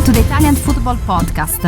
Welcome to the Italian Football Podcast.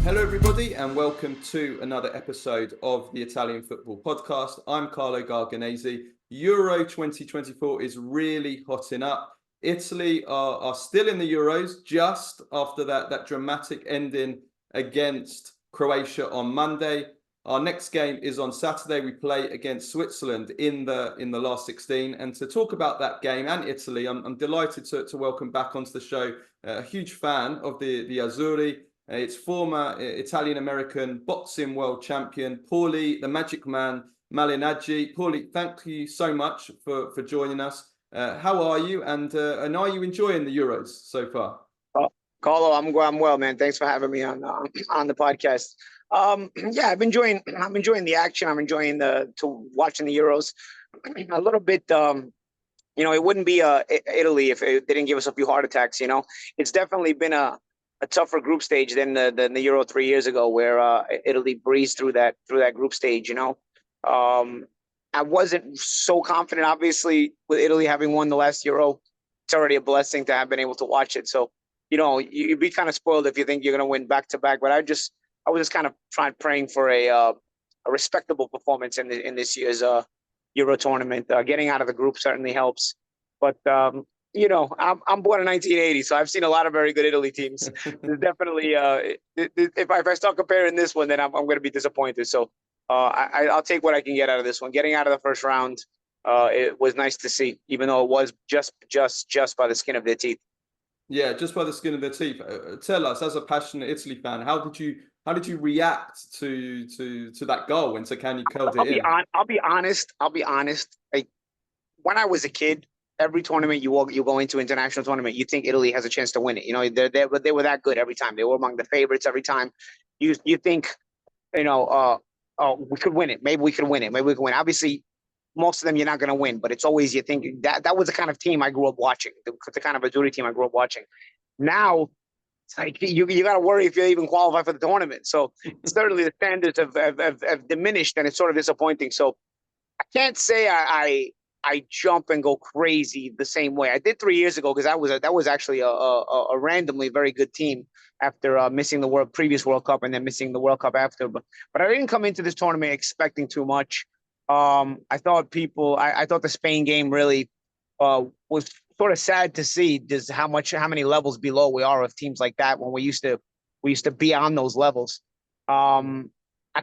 Hello everybody and welcome to another episode of the Italian Football Podcast. I'm Carlo Garganese. Euro 2024 is really hotting up. Italy are still in the Euros just after that dramatic ending against Croatia on Monday. Our next game is on Saturday. We play against Switzerland in the last 16. And to talk about that game and Italy, I'm delighted to welcome back onto the show a huge fan of the Azzurri. It's former Italian-American boxing world champion, Paulie, the Magic Man, Malignaggi. Paulie, thank you so much for joining us. How are you? And are you enjoying the Euros so far? Carlo, I'm well, man. Thanks for having me on the podcast. Yeah, I'm enjoying the action. I'm enjoying watching the Euros. A little bit, it wouldn't be Italy if they didn't give us a few heart attacks. It's definitely been a tougher group stage than the Euro 3 years ago, where Italy breezed through that group stage. I wasn't so confident, obviously, with Italy having won the last Euro. It's already a blessing to have been able to watch it. So, you'd be kind of spoiled if you think you're going to win back to back. But I was just kind of praying for a respectable performance in this year's Euro tournament. Getting out of the group certainly helps. But I'm born in 1980, so I've seen a lot of very good Italy teams. There's definitely if I start comparing this one, then I'm going to be disappointed. So I'll take what I can get out of this one. Getting out of the first round, it was nice to see, even though it was just by the skin of their teeth. Yeah, just by the skin of their teeth. Tell us, as a passionate Italy fan, how did you react to that goal when Zaccagni curled it in? I'll be honest. Like, when I was a kid, every tournament you go into, international tournament, you think Italy has a chance to win it. They were that good every time. They were among the favorites every time. You think, we could win it. Maybe we could win it. Maybe we could win. Obviously, most of them you're not going to win, but it's always you think that was the kind of team I grew up watching, the kind of Azzurri team I grew up watching. Now, it's like you got to worry if you even qualify for the tournament. So certainly the standards have diminished, and it's sort of disappointing. So I can't say I jump and go crazy the same way I did 3 years ago, because that was actually a randomly very good team after missing the previous World Cup and then missing the World Cup after. But I didn't come into this tournament expecting too much. I thought the Spain game really was sort of sad to see just how many levels below we are of teams like that when we used to be on those levels. I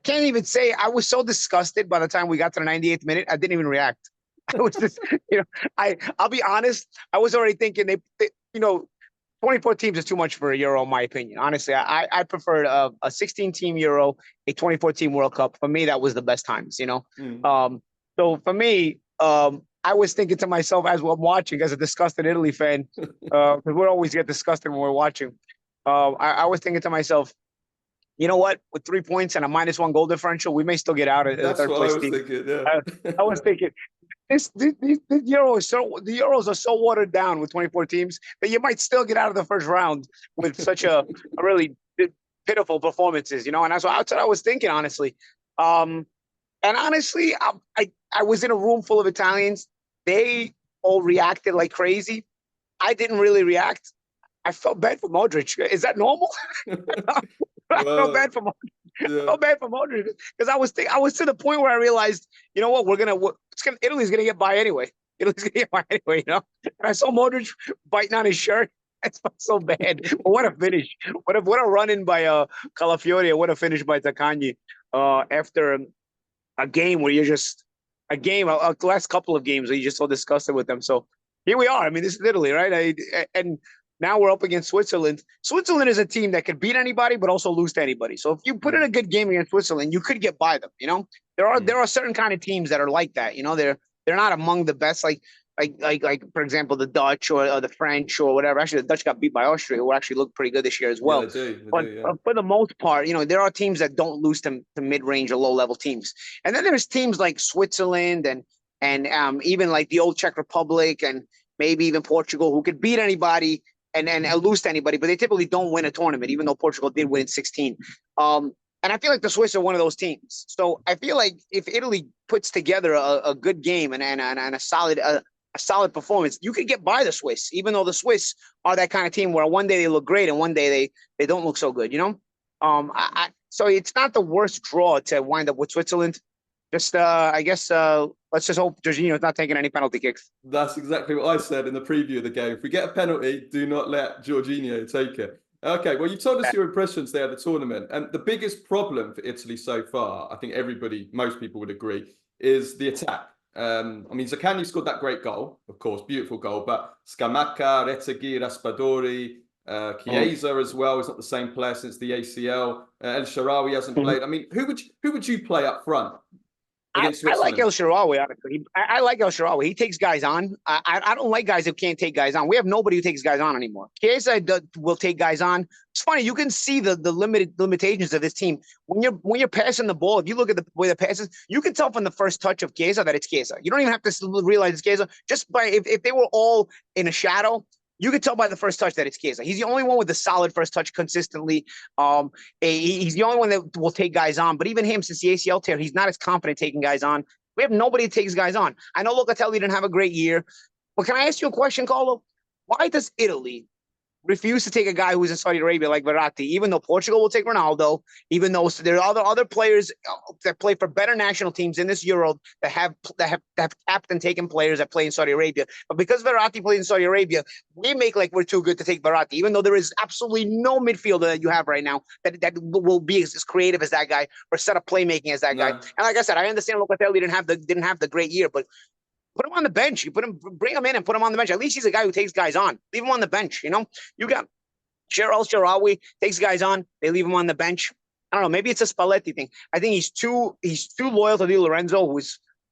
can't even say I was so disgusted by the time we got to the 98th minute. I didn't even react. I was just, I'll be honest. I was already thinking they 24 teams is too much for a Euro, in my opinion. Honestly, I preferred a 16-team Euro, a 24-team World Cup. For me, that was the best times, So for me, I was thinking to myself as I'm watching, as a disgusted Italy fan, because we always get disgusted when we're watching. I was thinking to myself, you know what? With 3 points and a -1 goal differential, we may still get out of the third place team. Thinking, yeah. I was thinking, the Euros are so watered down with 24 teams that you might still get out of the first round with such a really pitiful performances, and that's what I was thinking, honestly. And honestly, I was in a room full of Italians. They all reacted like crazy. I didn't really react. I felt bad for Modric. Is that normal? I felt bad for Modric. Yeah. I felt bad for Modric because I was to the point where I realized, you know what, Italy's gonna get by anyway. And I saw Modric biting on his shirt. I felt so bad. But what a finish! What a run in by Calafiori, and what a finish by Zaccagni after a game where a last couple of games where you're just so disgusted with them. So here we are. I mean, this is Italy, right? And now we're up against Switzerland. Switzerland is a team that could beat anybody, but also lose to anybody. So if you put in a good game against Switzerland, you could get by them. There are certain kind of teams that are like that. They're not among the best, like for example, the Dutch or the French or whatever. Actually, the Dutch got beat by Austria, who actually looked pretty good this year as well. Yeah, they do, but for the most part, there are teams that don't lose to mid-range or low-level teams. And then there's teams like Switzerland and even like the old Czech Republic and maybe even Portugal, who could beat anybody and lose to anybody, but they typically don't win a tournament, even though Portugal did win in 16. And I feel like the Swiss are one of those teams. So I feel like if Italy puts together a good game and a solid a solid performance, you could get by the Swiss, even though the Swiss are that kind of team where one day they look great and one day they don't look so good, you know? So it's not the worst draw to wind up with Switzerland. Just, I guess, let's just hope Jorginho's not taking any penalty kicks. That's exactly what I said in the preview of the game. If we get a penalty, do not let Jorginho take it. Okay, well, you told us your impressions there of the tournament. And the biggest problem for Italy so far, I think most people would agree, is the attack. I mean, Zaccagni scored that great goal, of course, beautiful goal, but Scamacca, Retegui, Raspadori, Chiesa as well is not the same player since the ACL. El Shaarawy hasn't played. I mean, who would you play up front? I like El Shaarawy, honestly. I like El Shaarawy. He takes guys on. I don't like guys who can't take guys on. We have nobody who takes guys on anymore. Chiesa will take guys on. It's funny. You can see the limitations of this team. When you're passing the ball, if you look at the way the passes, you can tell from the first touch of Chiesa that it's Chiesa. You don't even have to realize it's Chiesa. Just by if they were all in a shadow, you can tell by the first touch that it's Chiesa. He's the only one with the solid first touch consistently. He's the only one that will take guys on. But even him, since the ACL tear, he's not as confident taking guys on. We have nobody that takes guys on. I know Locatelli didn't have a great year. But can I ask you a question, Carlo? Why does Italy refuse to take a guy who's in Saudi Arabia like Verratti, even though Portugal will take Ronaldo, even though there are other players that play for better national teams in this Euro that have captain taken players that play in Saudi Arabia. But because Verratti plays in Saudi Arabia, we make like we're too good to take Verratti, even though there is absolutely no midfielder that you have right now that will be as creative as that guy or set up playmaking as that guy. And like I said, I understand Locatelli didn't have the great year, but put him on the bench. You bring him in and put him on the bench. At least he's a guy who takes guys on. Leave him on the bench, you know? You got Shaarawy takes guys on. They leave him on the bench. I don't know. Maybe it's a Spalletti thing. I think he's too loyal to Di Lorenzo,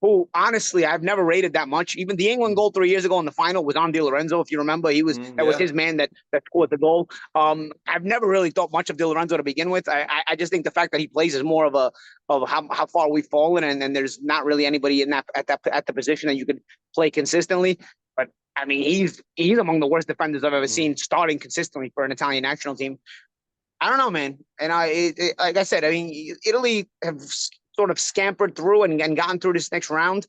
who honestly I've never rated that much. Even the England goal 3 years ago in the final was on Di Lorenzo. If you remember, was his man that scored the goal. I've never really thought much of Di Lorenzo to begin with. I just think the fact that he plays is more of how far we've fallen, and there's not really anybody in at the position that you could play consistently. But I mean, he's among the worst defenders I've ever seen starting consistently for an Italian national team. I don't know, man. And like I said, I mean, Italy have sort of scampered through and gotten through this next round.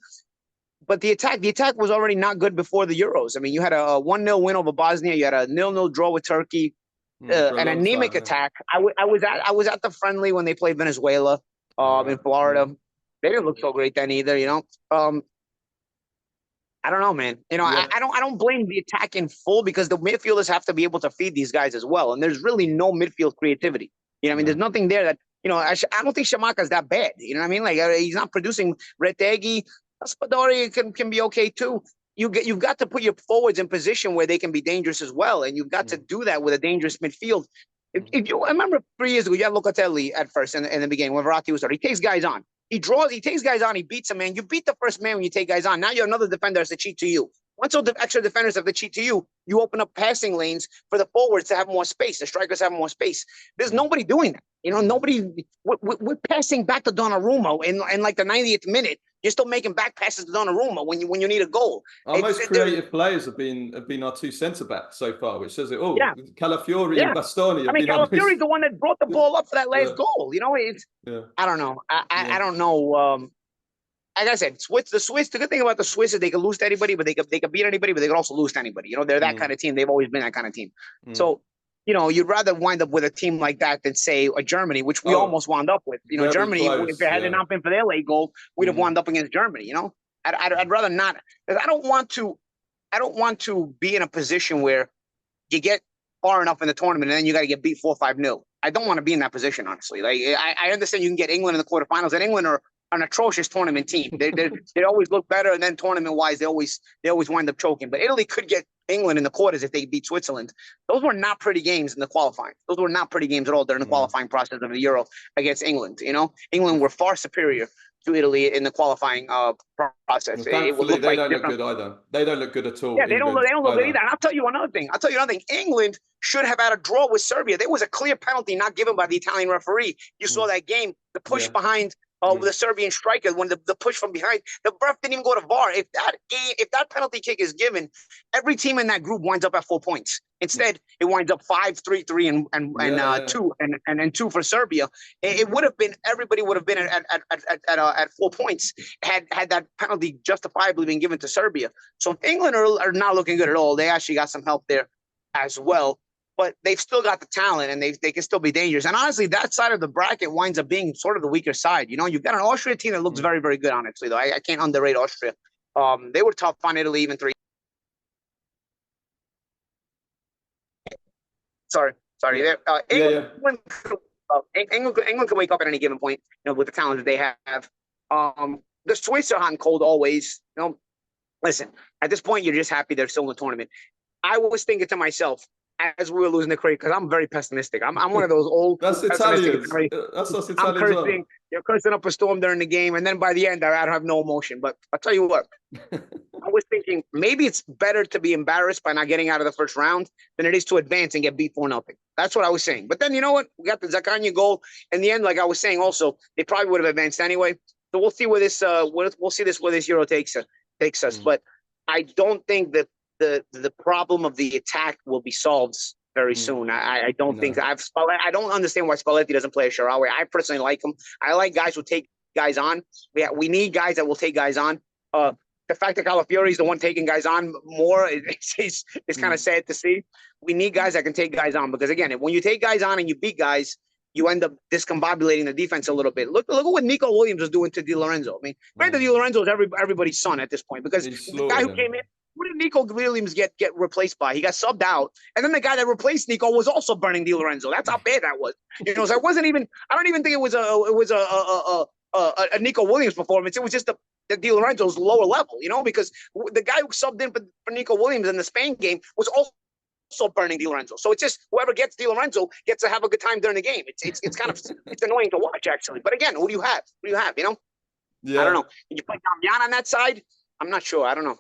But the attack was already not good before the Euros. I mean, you had a 1-0 win over Bosnia. You had a 0-0 draw with Turkey, an anemic attack. I was at the friendly when they played Venezuela in Florida. They didn't look so great then either, you know. I don't know, man. You know, I don't blame the attack in full because the midfielders have to be able to feed these guys as well. And there's really no midfield creativity. You know what I mean? There's nothing there that, you know, I don't think Scamacca is that bad. You know what I mean? Like, he's not producing. Retegui, Raspadori can be okay too. You've got to put your forwards in position where they can be dangerous as well, and you've got to do that with a dangerous midfield. I remember 3 years ago, you had Locatelli at first in the beginning when Verratti was there. He takes guys on. He takes guys on. He beats a man. You beat the first man when you take guys on. Now you have another defender has to cheat to you. Once those extra defenders have to cheat to you, you open up passing lanes for the forwards to have more space. The strikers have more space. There's nobody doing that. You know, we're passing back to Donnarumma in like the 90th minute. You're still making back passes to Donnarumma when you need a goal. Our most creative players have been our two centre-backs so far, which says it all. Calafiori and Bastoni. I mean, Calafiori's the one that brought the ball up for that last goal. You know, I don't know. I don't know. Like I said, the Swiss, the good thing about the Swiss is they can lose to anybody, but they could beat anybody, but they could also lose to anybody. You know, they're that kind of team. They've always been that kind of team. So, you know, you'd rather wind up with a team like that than, say, a Germany, which we almost wound up with. You know, Germany, if it had not been for their late goal, we'd have wound up against Germany, you know? I'd rather not. I don't want to be in a position where you get far enough in the tournament and then you got to get beat 4-5-0. I don't want to be in that position, honestly. Like, I understand you can get England in the quarterfinals, and England are an atrocious tournament team. They always look better, and then tournament-wise, they always wind up choking. But Italy could get England in the quarters if they beat Switzerland. Those were not pretty games in the qualifying. Those were not pretty games at all during the qualifying process of the Euro against England. You know, England were far superior to Italy in the qualifying process. Well, they don't look good either. They don't look good at all. Yeah, they don't look good either. And I'll tell you another thing. England should have had a draw with Serbia. There was a clear penalty not given by the Italian referee. You saw that game. The push behind The Serbian striker, when the push from behind, the ref didn't even go to VAR. If that penalty kick is given, every team in that group winds up at 4 points. Instead, it winds up 5-3-3 and 2 for Serbia. It would have been, everybody would have been at 4 points had that penalty justifiably been given to Serbia. So England are not looking good at all. They actually got some help there as well. But they've still got the talent, and they can still be dangerous. And honestly, that side of the bracket winds up being sort of the weaker side. You know, you've got an Austria team that looks very, very good, honestly, though. I can't underrate Austria. They were tough on Italy even 3. Sorry. England can wake up at any given point, you know, with the talent that they have. The Swiss are hot and cold always. You know, listen, at this point, you're just happy they're still in the tournament. I was thinking to myself, as we were losing the crate, because I'm very pessimistic. I'm one of those old. That's Italians. That's us Italians. I'm cursing. You're cursing up a storm during the game, and then by the end, I don't have no emotion. But I'll tell you what, I was thinking maybe it's better to be embarrassed by not getting out of the first round than it is to advance and get beat 4-0. That's what I was saying. But then you know what? We got the Zaccagni goal in the end. Like I was saying, also they probably would have advanced anyway. So we'll see where this we'll see where this Euro takes us. But I don't think that the problem of the attack will be solved very soon. I don't think I don't understand why Spalletti doesn't play a Shaarawy. I personally like him. I like guys who take guys on. We need guys that will take guys on. The fact that Calafiori is the one taking guys on more is kind of sad to see. We need guys that can take guys on, because again, when you take guys on and you beat guys, you end up discombobulating the defense a little bit. Look at what Nico Williams was doing to Di Lorenzo. I mean, granted, Di Lorenzo is everybody's son at this point, because the guy who came in. Who did Nico Williams get replaced by? He got subbed out, and then the guy that replaced Nico was also burning Di Lorenzo. That's how bad that was. You know, so it wasn't even. I don't even think it was a Nico Williams performance. It was just the Di Lorenzo's lower level. You know, because the guy who subbed in for Nico Williams in the Spain game was also burning Di Lorenzo. So it's just whoever gets Di Lorenzo gets to have a good time during the game. It's kind of it's annoying to watch, actually. But again, who do you have? Who do you have? You know, I don't know. Did you play Damian on that side? I'm not sure. I don't know.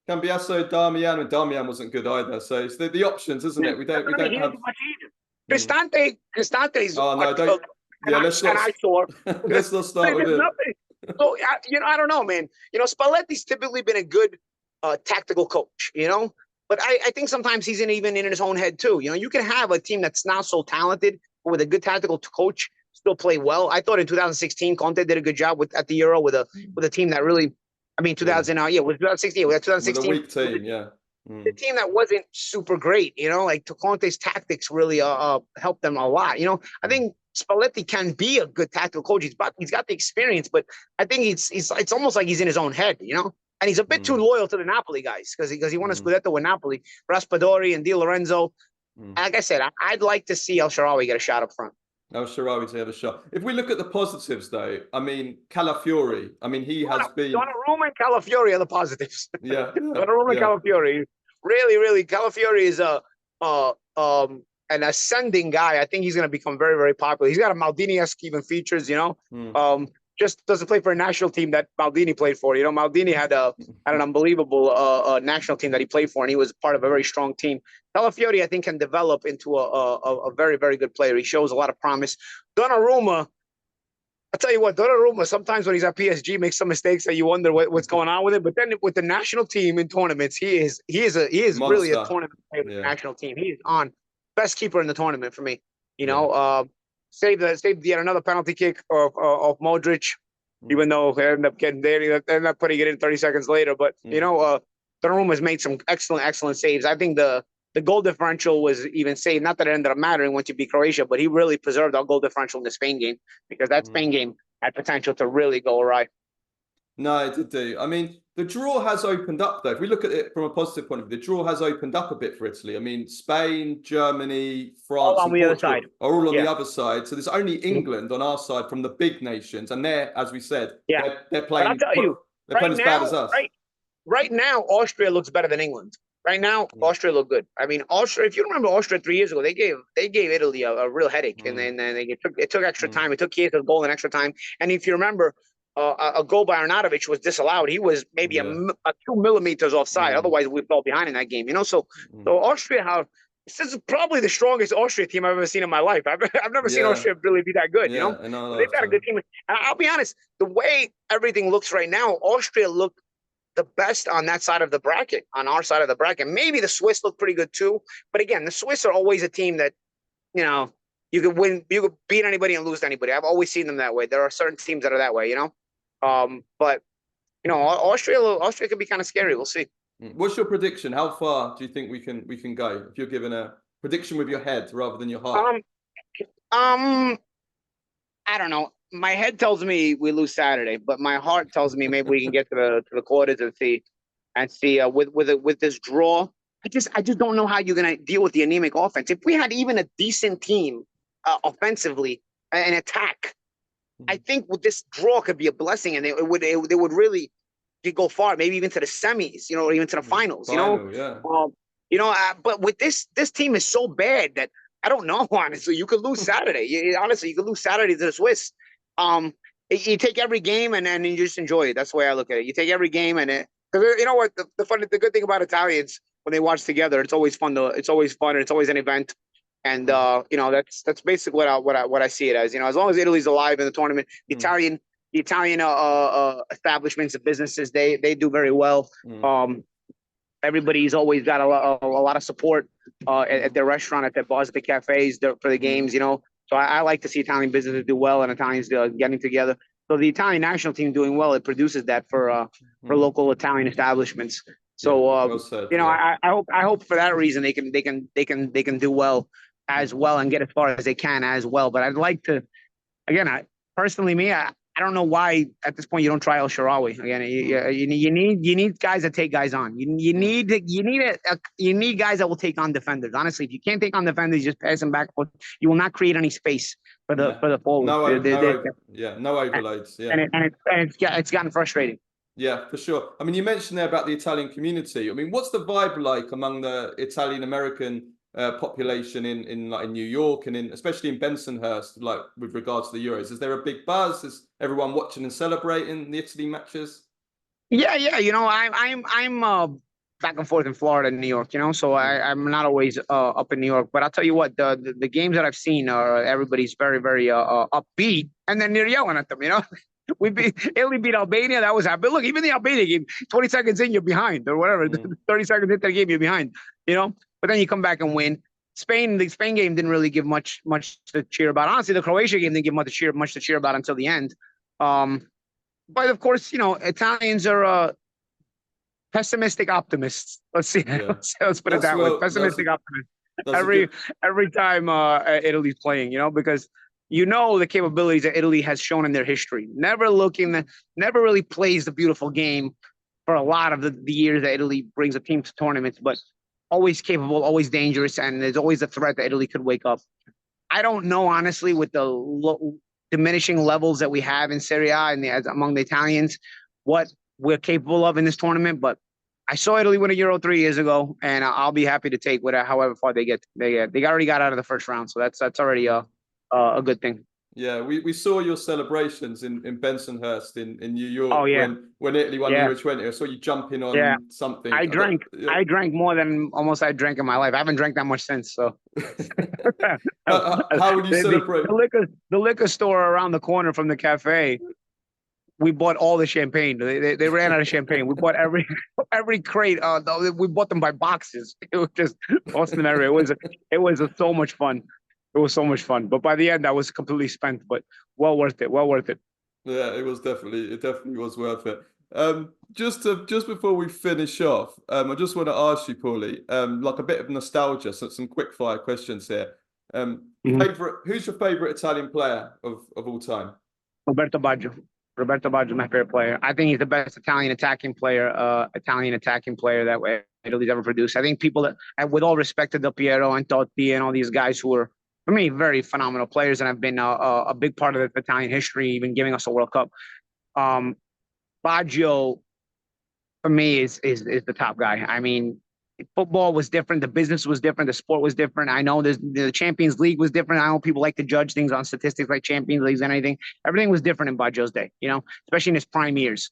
Cambiasso, Darmian, and Darmian wasn't good either. So it's the options, isn't it? We don't have Cristante is. Oh no, don't. Let's not. Let's not start with it. So you know, I don't know, man. You know, Spalletti's typically been a good tactical coach. You know, but I think sometimes he's even in his own head too. You know, you can have a team that's not so talented, but with a good tactical coach still play well. I thought in 2016 Conte did a good job at the Euro with a team that really. I mean, 2016. We had 2016. With a weak team, yeah. The team that wasn't super great, you know, like Conte's tactics really helped them a lot. You know, I think Spalletti can be a good tactical coach. He's got the experience, but I think it's almost like he's in his own head, you know. And he's a bit too loyal to the Napoli guys because he won a Scudetto with Napoli, Raspadori and Di Lorenzo. Like I said, I'd like to see El Shaarawy get a shot up front. Shaarawy to have a shot. If we look at the positives, though, I mean, Calafiori. I mean, he has been. Donnarumma and Calafiori are the positives. Yeah. Donnarumma and Calafiori. Really, Calafiori is an ascending guy. I think he's going to become very, very popular. He's got a Maldini-esque even features, you know. Just doesn't play for a national team that Maldini played for. You know, Maldini had an unbelievable national team that he played for, and he was part of a very strong team. Calafiori, I think, can develop into a very, very good player. He shows a lot of promise. Donnarumma, I'll tell you what, Donnarumma, sometimes when he's at PSG, makes some mistakes that you wonder what's going on with him. But then with the national team in tournaments, he is really a tournament player with the national team. He is on best keeper in the tournament for me. You know, saved yet another penalty kick of Modric, even though they ended up putting it in 30 seconds later. But you know, Donnarumma has made some excellent saves. I think the goal differential was even saved. Not that it ended up mattering once you beat Croatia, but he really preserved our goal differential in the Spain game, because that Spain game had potential to really go awry. No, it did do. I mean, the draw has opened up, though. If we look at it from a positive point of view, the draw has opened up a bit for Italy. I mean, Spain, Germany, France, all on the other side are all on the other side. So there's only England on our side from the big nations, and they're, as we said, they're playing. But I'll tell you, they're playing as bad as us. Right now, Austria looks better than England. Right now, Austria look good. I mean, Austria. If you remember Austria 3 years ago, they gave Italy a real headache, and then it took extra time. It took Chiesa goal in extra time. And if you remember, a goal by Arnautovic was disallowed. He was maybe a 2 millimeters offside. Otherwise, we fell behind in that game. You know, so Austria this is probably the strongest Austria team I've ever seen in my life. I've never seen Austria really be that good, you know? They've got a good team. And I'll be honest, the way everything looks right now, Austria look the best on that side of the bracket, on our side of the bracket. Maybe the Swiss look pretty good too. But again, the Swiss are always a team that, you know, you could win, you could beat anybody and lose to anybody. I've always seen them that way. There are certain teams that are that way, you know? But, you know, Austria could be kind of scary. We'll see. What's your prediction? How far do you think we can go? If you're given a prediction with your head rather than your heart. I don't know. My head tells me we lose Saturday, but my heart tells me maybe we can get to the quarters and see with this draw. I just don't know how you're gonna deal with the anemic offense. If we had even a decent team offensively and attack, I think with this draw could be a blessing, and they would really go far, maybe even to the semis, you know, or even to the finals. But with this team is so bad that I don't know. Honestly, you could lose Saturday. You could lose Saturday to the Swiss. You take every game and then you just enjoy it. That's the way I look at it. You take every game and you know what the good thing about Italians when they watch together, it's always fun. It's always fun and it's always an event. And you know, that's basically what I see it as. You know, as long as Italy's alive in the tournament, the Italian establishments and businesses, they do very well. Everybody's always got a lot of support at their restaurant, at their bars, at the cafes for the games, you know. So I like to see Italian businesses do well and Italians getting together. So the Italian national team doing well, it produces that for local Italian establishments. So well said, you know, I hope for that reason they can do well as well and get as far as they can as well. But I'd like to, again, I don't know why at this point you don't try Shaarawy again. You need guys that take guys on. You need guys that will take on defenders. Honestly, if you can't take on defenders, you just pass them back. You will not create any space for the forwards. No overloads. Yeah, and it's gotten frustrating. Yeah, for sure. I mean, you mentioned there about the Italian community. I mean, what's the vibe like among the Italian American population in New York and especially in Bensonhurst, like with regards to the Euros? Is there a big buzz? Is everyone watching and celebrating the Italy matches? Yeah. You know, I'm back and forth in Florida and New York, you know, so I'm not always up in New York. But I'll tell you what, the games that I've seen are everybody's very, very upbeat, and then they're yelling at them, you know. Italy beat Albania. That was happy. Look, even the Albania game, 20 seconds in, you're behind, or whatever. 30 seconds into the game, you're behind, you know. But then you come back and win. The Spain game didn't really give much to cheer about. Honestly, the Croatia game didn't give much to cheer about until the end. But of course, you know, Italians are pessimistic optimists. Let's see. Yeah. Let's put it that way. Pessimistic optimists. Every time Italy's playing, you know, because you know the capabilities that Italy has shown in their history. Never really plays the beautiful game for a lot of the years that Italy brings a team to tournaments, but always capable, always dangerous, and there's always a threat that Italy could wake up. I don't know, honestly, with the diminishing levels that we have in Serie A and among the Italians, what we're capable of in this tournament, but I saw Italy win a Euro 3 years ago, and I'll be happy to take however far they get. They already got out of the first round, so that's already a good thing. Yeah, we saw your celebrations in Bensonhurst in New York. Oh, yeah. when Italy won Euro 20. I saw you jumping on something. I drank more than almost I drank in my life. I haven't drank that much since. So how would you celebrate? The liquor store around the corner from the cafe, we bought all the champagne. They ran out of champagne. We bought every crate. We bought them by boxes. It was just awesome. It was so much fun. It was so much fun, but by the end, I was completely spent. But well worth it. Yeah, it definitely was worth it. Just before we finish off, I just want to ask you, Paulie, like a bit of nostalgia, so some quick fire questions here. Who's your favorite Italian player of all time? Roberto Baggio. Roberto Baggio is my favorite player. I think he's the best Italian attacking player that Italy's ever produced. I think people that, with all respect to Del Piero and Totti and all these guys who are, for me, very phenomenal players and have been a big part of the Italian history, even giving us a World Cup. Baggio, for me, is the top guy. I mean, football was different. The business was different. The sport was different. I know the Champions League was different. I know people like to judge things on statistics like Champions Leagues and anything. Everything was different in Baggio's day, you know, especially in his prime years.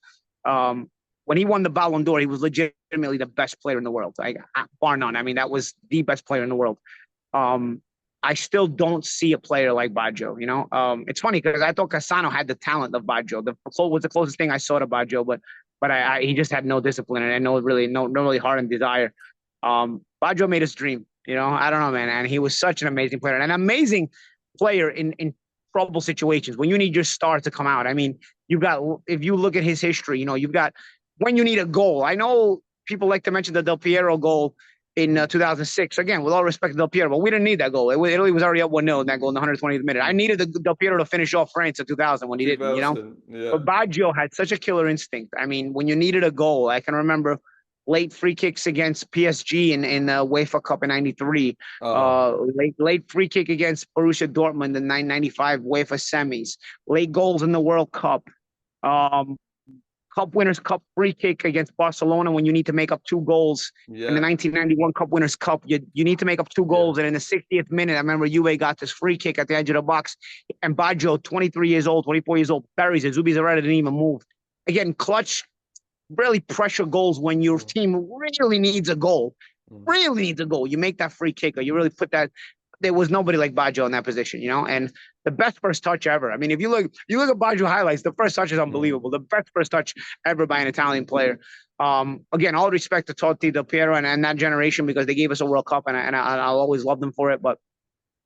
when he won the Ballon d'Or, he was legitimately the best player in the world, like, bar none. I mean, that was the best player in the world. I still don't see a player like Baggio, you know? It's funny because I thought Cassano had the talent of Baggio. Was the closest thing I saw to Baggio, but he just had no discipline and no really heart and desire. Baggio made his dream, you know? I don't know, man. And he was such an amazing player, an amazing player in trouble situations when you need your star to come out. I mean, if you look at his history, you know, you've got when you need a goal. I know people like to mention the Del Piero goal in 2006. Again, with all respect to Del Piero, but we didn't need that goal. Italy was already up 1-0 in that goal in the 120th minute. I needed Del Piero to finish off France in 2000 when he didn't, you know? Yeah. But Baggio had such a killer instinct. I mean, when you needed a goal, I can remember late free kicks against PSG in the UEFA Cup in '93. Late free kick against Borussia Dortmund in 1995 UEFA semis. Late goals in the World Cup. Cup Winners' Cup free kick against Barcelona when you need to make up 2 goals in the 1991 Cup Winners' Cup. You need to make up 2 goals, and in the 60th minute, I remember Juve got this free kick at the edge of the box, and Baggio, 23 years old, 24 years old, buries it. Zubizarreta didn't even move. Again, clutch, really pressure goals when your team really needs a goal. Really needs a goal. You make that free kick, or you really put that. There was nobody like Baggio in that position, you know, and the best first touch ever. I mean, if you look at Baggio highlights, the first touch is unbelievable. The best first touch ever by an Italian player. Again, all respect to Totti, Del Piero, and that generation because they gave us a World Cup, and I'll always love them for it. But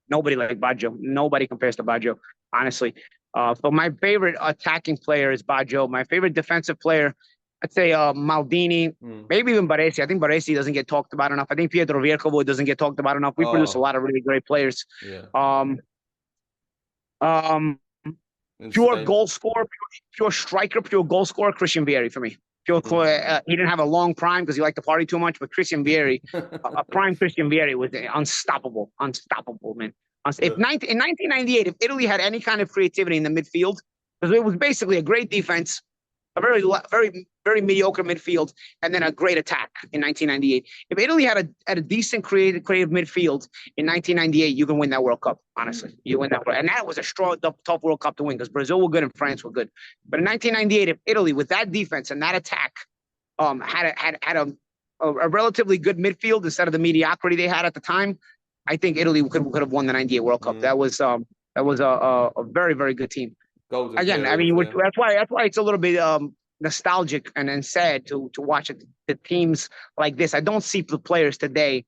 nobody like Baggio. Nobody compares to Baggio, honestly. So my favorite attacking player is Baggio. My favorite defensive player, I'd say Maldini, maybe even Baresi. I think Baresi doesn't get talked about enough. I think Pietro Viercovo doesn't get talked about enough. We produce a lot of really great players. Yeah. Pure goal scorer, pure striker, pure goal scorer, Christian Vieri for me. He didn't have a long prime because he liked to party too much, but Christian Vieri, a prime Christian Vieri was unstoppable, man. In 1998, if Italy had any kind of creativity in the midfield, because it was basically a great defense, a very, very mediocre midfield, and then a great attack in 1998. If Italy had a decent creative midfield in 1998, you can win that World Cup. Honestly, you win that, and that was a strong, tough World Cup to win because Brazil were good and France were good. But in 1998, if Italy with that defense and that attack, had a relatively good midfield instead of the mediocrity they had at the time, I think Italy could have won the '98 World Cup. That was a very, very good team. Again, I mean, that's why it's a little bit nostalgic and sad to watch the teams like this. I don't see the players today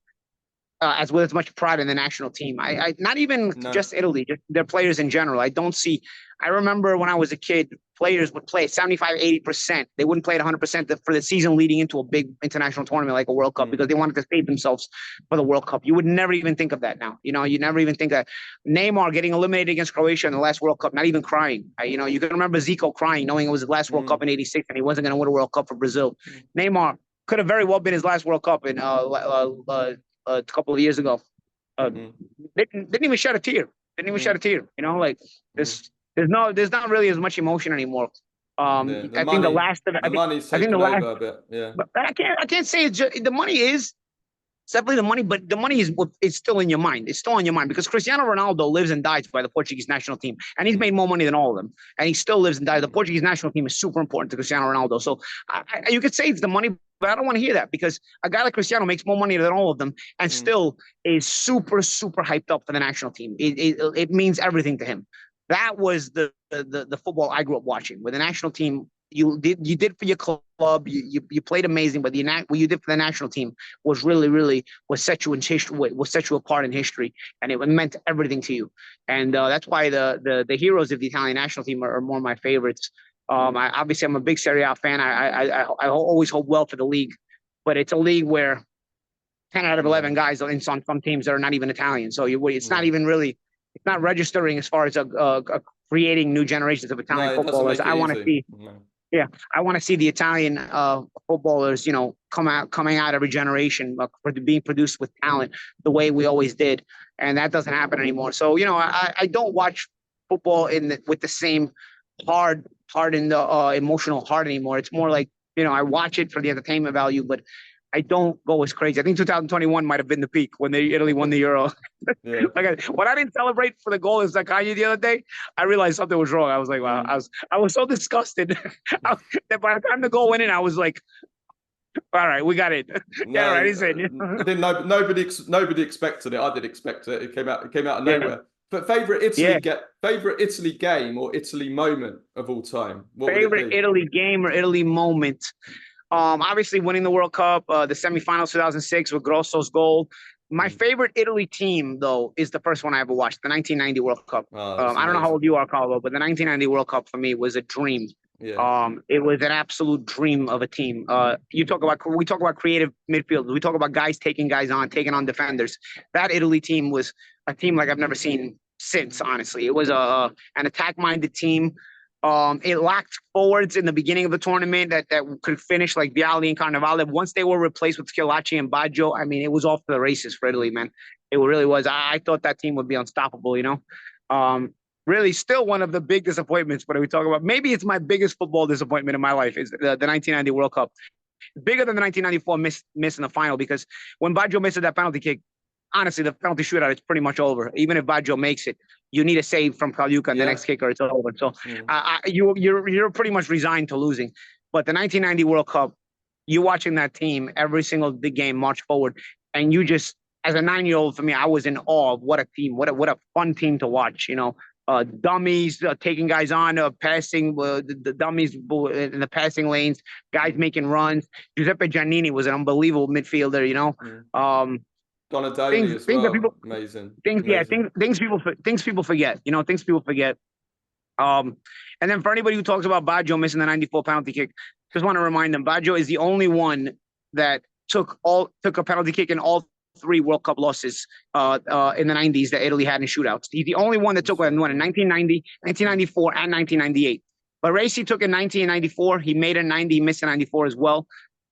with as much pride in the national team. I not even just Italy, just their players in general. I don't see. I remember when I was a kid, players would play 75, 80%. They wouldn't play at 100% for the season leading into a big international tournament like a World Cup because they wanted to save themselves for the World Cup. You would never even think of that now. You know, you never even think that Neymar getting eliminated against Croatia in the last World Cup, not even crying. You know, you can remember Zico crying, knowing it was his last World Cup in '86 and he wasn't going to win a World Cup for Brazil. Neymar could have very well been his last World Cup in a couple of years ago. Didn't even shed a tear. You know, like this. There's not really as much emotion anymore. I think the last of it. Money's taken over a bit. Yeah. But I can't say it's just, the money is. It's definitely the money, but the money is still in your mind. It's still on your mind because Cristiano Ronaldo lives and dies by the Portuguese national team, and he's made more money than all of them, and he still lives and dies. The Portuguese national team is super important to Cristiano Ronaldo. So you could say it's the money, but I don't want to hear that because a guy like Cristiano makes more money than all of them, and still is super, super hyped up for the national team. It means everything to him. That was the football I grew up watching. With the national team, you did for your club. You played amazing, but what you did for the national team was really set you in history. Was set you apart in history, and it meant everything to you. And that's why the heroes of the Italian national team are more my favorites. Obviously, I'm a big Serie A fan. I always hope well for the league, but it's a league where 10 out of 11 guys on some teams that are not even Italian. So it's not even really. It's not registering as far as creating new generations of Italian footballers. I want to see. Yeah, I want to see the Italian footballers, you know, coming out every generation, being produced with talent the way we always did, and that doesn't happen anymore. So, you know, I don't watch football with the same hard and emotional heart anymore. It's more like, you know, I watch it for the entertainment value, but I don't go as crazy. I think 2021 might have been the peak when Italy won the Euro. Yeah. Like when I didn't celebrate for the goal in Zaccagni the other day, I realized something was wrong. I was like, wow, I was so disgusted that by the time the goal went in, I was like, all right, we got it. Yeah, right. He's in. I didn't know. Nobody expected it. I did expect it. It came out of nowhere. But favorite Italy game or Italy moment of all time? What would it be? Italy game or Italy moment? Obviously winning the World Cup, the semifinals 2006 with Grosso's goal. My favorite Italy team, though, is the first one I ever watched, the 1990 World Cup. I don't know how old you are, Carlo, but the 1990 World Cup for me was a dream. Yeah. It was an absolute dream of a team. We talk about creative midfield. We talk about guys taking guys on, taking on defenders. That Italy team was a team like I've never seen since, honestly. It was an attack-minded team. It lacked forwards in the beginning of the tournament that could finish like Vialli and Carnevale. Once they were replaced with Schillaci and Baggio, I mean, it was off to the races for Italy, man. It really was. I thought that team would be unstoppable, you know. Really, still one of the big disappointments. But we talk about, maybe it's my biggest football disappointment in my life is the 1990 World Cup. Bigger than the 1994 miss in the final, because when Baggio misses that penalty kick, honestly, the penalty shootout is pretty much over. Even if Baggio makes it, you need a save from Pagliuca and the next kicker, it's over. So you're pretty much resigned to losing. But the 1990 World Cup, you watching that team every single big game march forward, and you just, as a 9-year-old, for me, I was in awe of what a team, what a fun team to watch. You know, dummies taking guys on, passing the dummies in the passing lanes, guys making runs. Giuseppe Giannini was an unbelievable midfielder. You know. Donadoni as well. Amazing. Things people forget. You know, things people forget. And then for anybody who talks about Baggio missing the 94 penalty kick, just want to remind them, Baggio is the only one that took a penalty kick in all 3 World Cup losses in the 90s that Italy had in shootouts. He's the only one that took one in 1990, 1994, and 1998. Baresi took in 1994. He made a 90, he missed a 94 as well.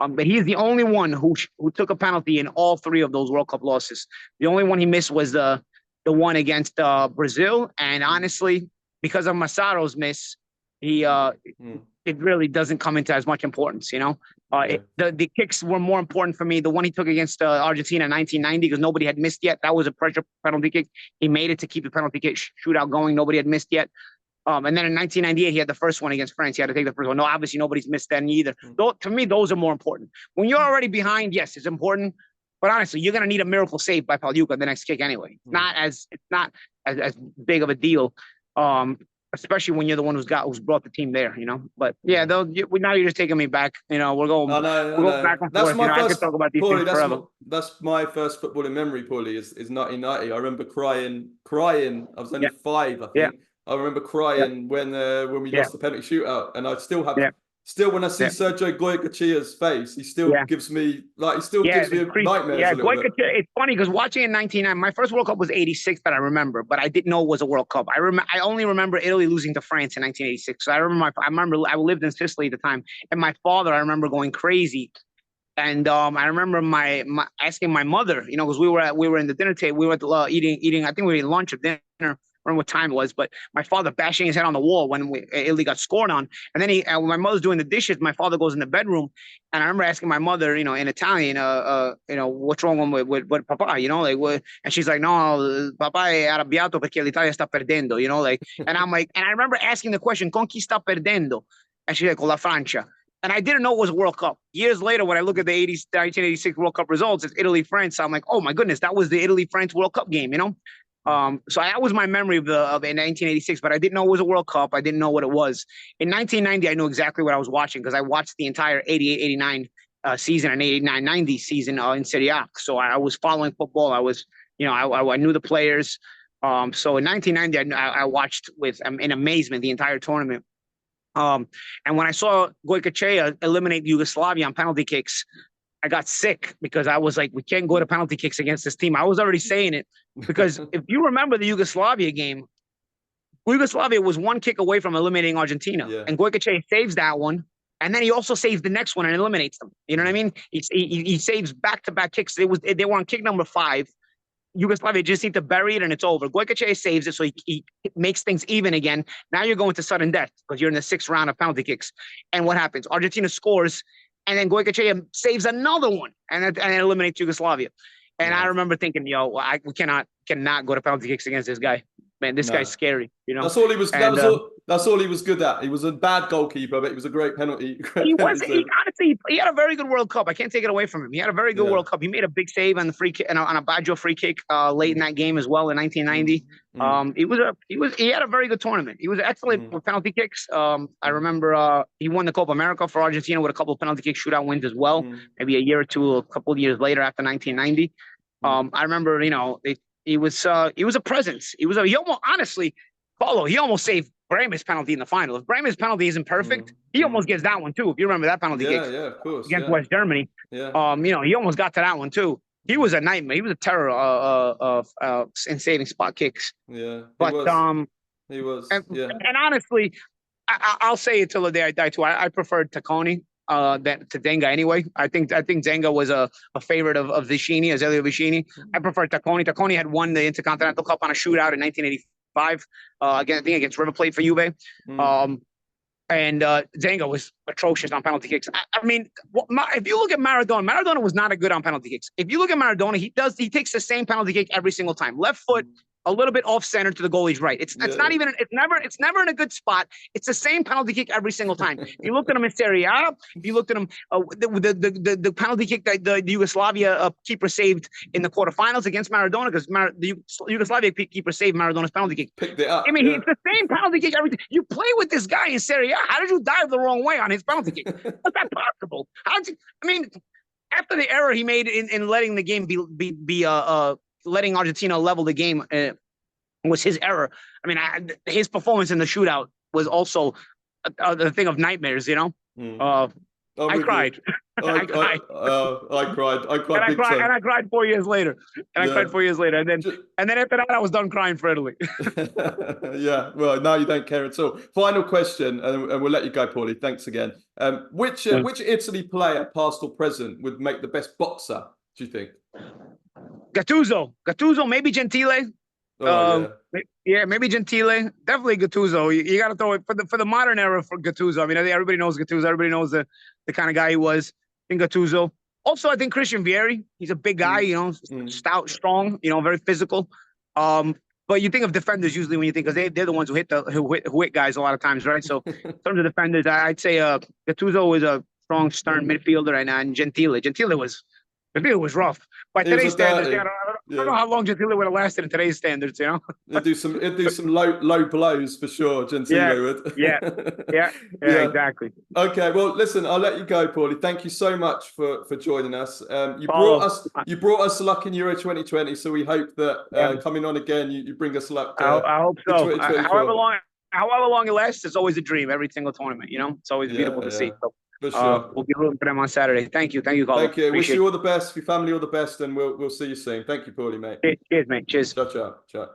But he's the only one who took a penalty in all 3 of those World Cup losses. The only one he missed was the one against Brazil. And honestly, because of Massaro's miss, it really doesn't come into as much importance, you know. The kicks were more important for me. The one he took against Argentina in 1990, because nobody had missed yet. That was a pressure penalty kick. He made it to keep the penalty kick shootout going. Nobody had missed yet. And then in 1998, he had the first one against France. He had to take the first one. No, obviously nobody's missed then either. To me, those are more important. When you're already behind, yes, it's important. But honestly, you're going to need a miracle save by Pagliuca the next kick anyway. It's not as big of a deal, especially when you're the one who's brought the team there, you know. But yeah, now you're just taking me back. You know, we're going back and forth. I could talk about these things forever. That's my first footballing memory, Paulie, is 1990. I remember crying. I was only 5, I think. Yeah. I remember crying when we lost the penalty shootout, and I still have when I see Sergio Goycochea's face, he still gives me nightmares. Yeah, Goycochea. It's funny because watching in 1999, my first World Cup was 86 that I remember, but I didn't know it was a World Cup. I only remember Italy losing to France in 1986. So I remember I lived in Sicily at the time, and my father, I remember going crazy. And I remember my asking my mother, you know, because we were in the dinner table, we were eating. I think we were eating lunch or dinner. I don't remember what time it was, but my father bashing his head on the wall when Italy got scored on. And then when my mother's doing the dishes, my father goes in the bedroom, and I remember asking my mother, you know, in Italian, you know, what's wrong with Papa, you know, like what? And she's like, no, Papa è arrabbiato perché l'Italia sta perdendo, you know, like. And I'm like, and I remember asking the question, con chi sta perdendo? And she's like, con la Francia. And I didn't know it was a World Cup. Years later, when I look at the 1986 World Cup results, it's Italy-France. I'm like, oh my goodness, that was the Italy-France World Cup game, you know. So that was my memory of in 1986, but I didn't know it was a World Cup. I didn't know what it was. In 1990, I knew exactly what I was watching because I watched the entire 88-89 season and 89-90 season in Serie A. So I was following football. I was, you know, I knew the players. So in 1990, I watched in amazement the entire tournament. And when I saw Goycochea eliminate Yugoslavia on penalty kicks, I got sick because I was like, we can't go to penalty kicks against this team. I was already saying it because if you remember the Yugoslavia game, Yugoslavia was one kick away from eliminating Argentina. Yeah. And Goycochea saves that one. And then he also saves the next one and eliminates them. You know what I mean? He saves back-to-back kicks. They were on kick number 5. Yugoslavia just need to bury it and it's over. Goycochea saves it, so he makes things even again. Now you're going to sudden death because you're in the 6th round of penalty kicks. And what happens? Argentina scores. and then Goicoechea saves another one, and eliminates Yugoslavia. And I remember thinking, we cannot go to penalty kicks against this guy. Man, this guy's scary. That's all he was. That's all he was good at. He was a bad goalkeeper, but he was a great penalty. Honestly, he had a very good World Cup. I can't take it away from him. He had a very good World Cup. He made a big save on the free kick, on a Baggio free kick late in that game as well in 1990. He had a very good tournament. He was excellent with penalty kicks. I remember he won the Copa America for Argentina with a couple of penalty kick shootout wins as well. Maybe a couple of years later after 1990. I remember, he was a presence. He almost saved Bremer's penalty in the final. If Bremer's penalty isn't perfect, he almost gets that one too. If you remember that penalty kick, of course, against West Germany, he almost got to that one too. He was a nightmare. He was a terror in saving spot kicks. Yeah, but he was. And honestly, I'll say it till the day I die too. I preferred Tacconi to Zenga anyway. I think Zenga was a favorite of Vicini, Azeglio Vicini. I prefer Tacconi. Tacconi had won the Intercontinental Cup on a shootout in 1985 against River Plate for Juve. And Zenga was atrocious on penalty kicks. I mean, if you look at Maradona was not a good on penalty kicks. If you look at Maradona, he takes the same penalty kick every single time. Left foot, a little bit off center to the goalie's right. It's never in a good spot. It's the same penalty kick every single time. If you looked at him in Serie A, if you looked at him the penalty kick that the Yugoslavia keeper saved in the quarterfinals against Maradona, because the Yugoslavia keeper saved Maradona's penalty kick. Picked it up. I mean, it's the same penalty kick every time. You play with this guy in Serie A. How did you dive the wrong way on his penalty kick? How's that possible? After the error he made in letting the game be letting Argentina level the game was his error. I mean, his performance in the shootout was also the thing of nightmares, I cried. I cried. I cried 4 years later. And then after that, I was done crying for Italy. Yeah. Well, now you don't care at all. Final question, and we'll let you go, Paulie. Thanks again. Which Italy player, past or present, would make the best boxer, do you think? Gattuso, maybe Gentile. Maybe Gentile. Definitely Gattuso. You got to throw it for the modern era for Gattuso. I mean, everybody knows Gattuso. Everybody knows the kind of guy he was in Gattuso. Also, I think Christian Vieri. He's a big guy, stout, strong, very physical. But you think of defenders usually when you think, because they're the ones who hit guys a lot of times, right? So in terms of defenders, I'd say Gattuso was a strong, stern midfielder, and Gentile. Gentile was rough. By today's standards, I don't know how long Gentile would have lasted in today's standards, It'd do some low blows for sure, Gentile would. Yeah, exactly. Okay, well, listen, I'll let you go, Paulie. Thank you so much for joining us. You brought us luck in Euro 2020, so we hope that coming on again, you bring us luck. I hope so. However long it lasts, it's always a dream. Every single tournament, it's always beautiful to see. So. For sure. We'll be rooting for them on Saturday. Thank you, Carlo. Thank you. Wish you all the best, your family all the best, and we'll see you soon. Thank you, Paulie, mate. Cheers, mate. Cheers. Ciao.